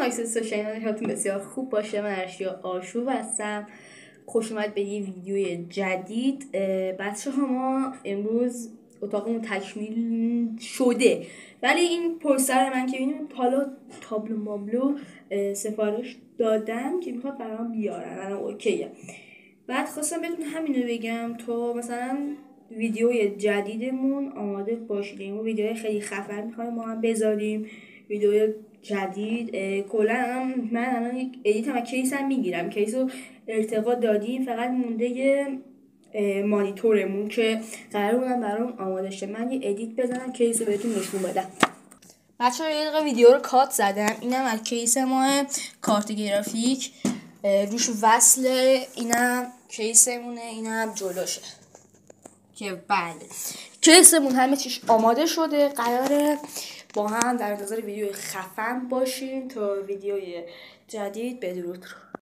اکسس شنیدن حالتون بسیار خوب باشه. من ارشیا آشوب هستم. خوش اومد به یه ویدیوی جدید. بچه ها ما امروز اتاقمون تکمیل شده، ولی این پوستر من که ببینیم حالا تابلو مابلو سفارش دادم که میخواد برام بیارن، الان اوکیه. بعد خواستم بهتون همینو بگم تو مثلا ویدیوی جدیدمون آماده باشید. این ویدیوهای خیلی خفن میخوایم ما هم بذاریم، ویدیو جدید. کلا من الان یک ادیت و کیس هم میگیرم، کیس رو ارتقا دادیم، فقط مونده مانیتورمون که قرار بودم برام آماده شه. من یه ادیت بزنم کیس رو بهتون نشون بدم. بچه‌ها یه دقیقه ویدیو رو کات زدم. اینم از کیس ما کارت گرافیک، روش وصله. اینم کیسمونه، اینم جلوشه که بله کیسمون همه چیش آماده شده. قراره با هم در انتظار ویدیو خفن باشیم تا ویدیوی جدید. بدرود.